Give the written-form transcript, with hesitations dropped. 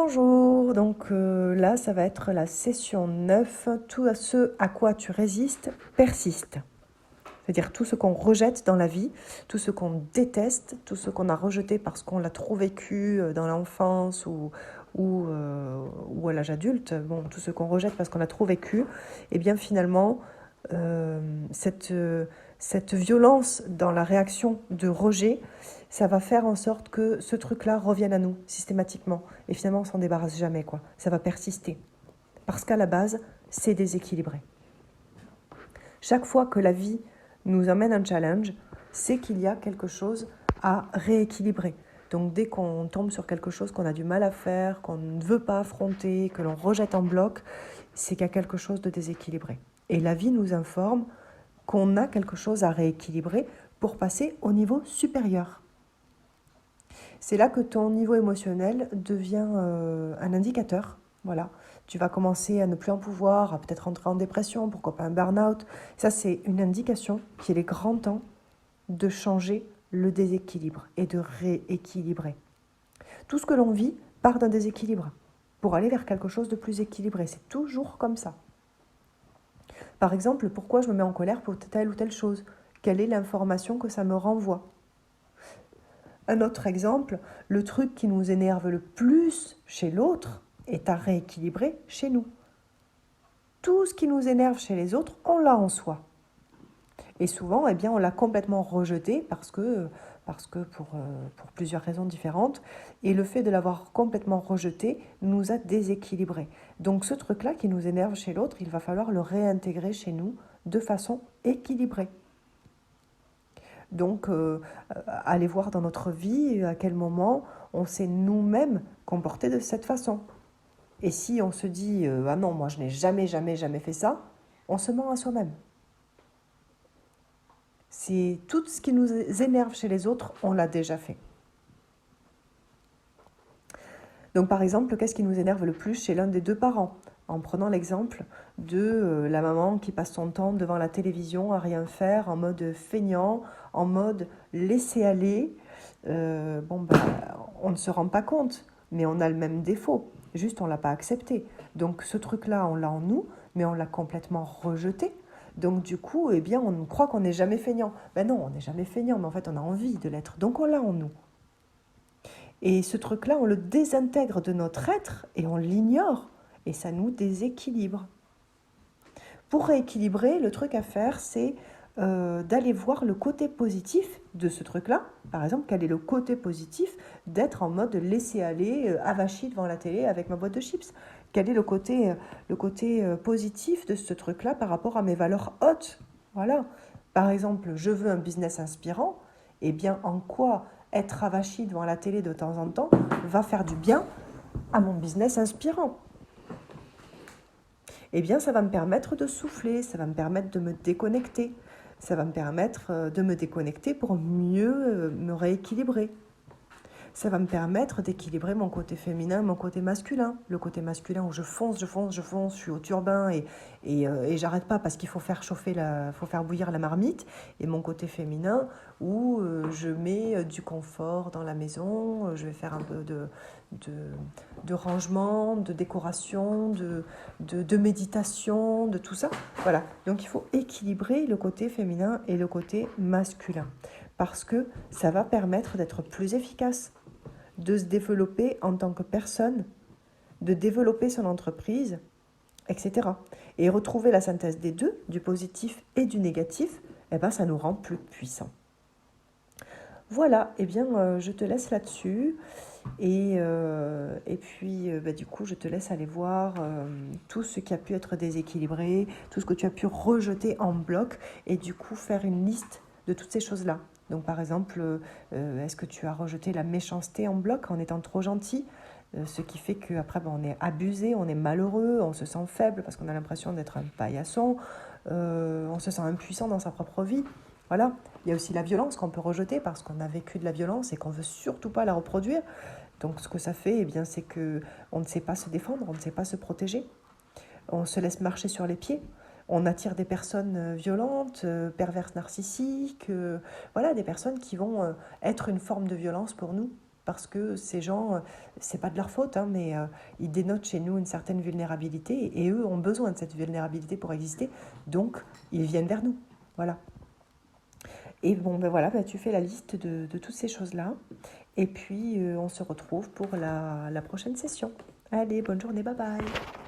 Bonjour, donc là ça va être la session 9, tout ce à quoi tu résistes persiste. C'est-à-dire tout ce qu'on rejette dans la vie, tout ce qu'on déteste, tout ce qu'on a rejeté parce qu'on l'a trop vécu dans l'enfance ou à l'âge adulte, bon, tout ce qu'on rejette parce qu'on a trop vécu, et bien finalement euh, cette, cette violence dans la réaction de rejet, ça va faire en sorte que ce truc-là revienne à nous systématiquement. Et finalement, on s'en débarrasse jamais, quoi. Ça va persister. Parce qu'à la base, c'est déséquilibré. Chaque fois que la vie nous amène un challenge, c'est qu'il y a quelque chose à rééquilibrer. Donc dès qu'on tombe sur quelque chose qu'on a du mal à faire, qu'on ne veut pas affronter, que l'on rejette en bloc, c'est qu'il y a quelque chose de déséquilibré. Et la vie nous informe qu'on a quelque chose à rééquilibrer pour passer au niveau supérieur. C'est là que ton niveau émotionnel devient un indicateur. Voilà. Tu vas commencer à ne plus en pouvoir, à peut-être entrer en dépression, pourquoi pas un burn-out. Ça, c'est une indication qu'il est grand temps de changer le déséquilibre et de rééquilibrer. Tout ce que l'on vit part d'un déséquilibre pour aller vers quelque chose de plus équilibré. C'est toujours comme ça. Par exemple, pourquoi je me mets en colère pour telle ou telle chose? Quelle est l'information que ça me renvoie? Un autre exemple, le truc qui nous énerve le plus chez l'autre est à rééquilibrer chez nous. Tout ce qui nous énerve chez les autres, on l'a en soi. Et souvent, eh bien, on l'a complètement rejeté parce que pour plusieurs raisons différentes. Et le fait de l'avoir complètement rejeté nous a déséquilibrés. Donc ce truc-là qui nous énerve chez l'autre, il va falloir le réintégrer chez nous de façon équilibrée. Donc, aller voir dans notre vie à quel moment on s'est nous-mêmes comporté de cette façon. Et si on se dit « Ah non, moi je n'ai jamais fait ça », on se ment à soi-même. C'est tout ce qui nous énerve chez les autres, on l'a déjà fait. Donc par exemple, qu'est-ce qui nous énerve le plus chez l'un des deux parents? En prenant l'exemple de la maman qui passe son temps devant la télévision à rien faire, en mode feignant, en mode laisser aller. On ne se rend pas compte, mais on a le même défaut. Juste, on ne l'a pas accepté. Donc ce truc-là, on l'a en nous, mais on l'a complètement rejeté. Donc du coup, eh bien, on croit qu'on n'est jamais feignant. Ben non, on n'est jamais feignant, mais en fait, on a envie de l'être. Donc on l'a en nous. Et ce truc-là, on le désintègre de notre être et on l'ignore. Et ça nous déséquilibre. Pour rééquilibrer, le truc à faire, c'est d'aller voir le côté positif de ce truc-là. Par exemple, quel est le côté positif d'être en mode laisser aller, avachi devant la télé avec ma boîte de chips? Quel est le côté positif de ce truc-là par rapport à mes valeurs hautes? Voilà. Par exemple, je veux un business inspirant. Eh bien, en quoi être avachi devant la télé de temps en temps va faire du bien à mon business inspirant? Eh bien, ça va me permettre de souffler, ça va me permettre de me déconnecter. Ça va me permettre de me déconnecter pour mieux me rééquilibrer. Ça va me permettre d'équilibrer mon côté féminin et mon côté masculin. Le côté masculin où je fonce, je suis au turbin et j'arrête pas parce qu'il faut faire faut faire bouillir la marmite. Et mon côté féminin où je mets du confort dans la maison, je vais faire un peu de rangement, de décoration, de méditation, de tout ça. Voilà, donc il faut équilibrer le côté féminin et le côté masculin parce que ça va permettre d'être plus efficace, de se développer en tant que personne, de développer son entreprise, etc. Et retrouver la synthèse des deux, du positif et du négatif, eh ben, ça nous rend plus puissants. Voilà, eh bien, je te laisse là-dessus. Et puis, du coup, je te laisse aller voir tout ce qui a pu être déséquilibré, tout ce que tu as pu rejeter en bloc, et du coup, faire une liste de toutes ces choses-là. Donc, par exemple, est-ce que tu as rejeté la méchanceté en bloc en étant trop gentil? Ce qui fait qu'après, on est abusé, on est malheureux, on se sent faible parce qu'on a l'impression d'être un paillasson, on se sent impuissant dans sa propre vie. Voilà. Il y a aussi la violence qu'on peut rejeter parce qu'on a vécu de la violence et qu'on ne veut surtout pas la reproduire. Donc ce que ça fait, eh bien, c'est qu'on ne sait pas se défendre, on ne sait pas se protéger. On se laisse marcher sur les pieds. On attire des personnes violentes, perverses narcissiques, voilà, des personnes qui vont être une forme de violence pour nous. parce que ces gens, c'est pas de leur faute, hein, mais ils dénotent chez nous une certaine vulnérabilité et eux ont besoin de cette vulnérabilité pour exister, donc ils viennent vers nous. Voilà. Et bon, ben voilà, ben tu fais la liste de toutes ces choses-là. Et puis, on se retrouve pour la prochaine session. Allez, bonne journée, bye bye.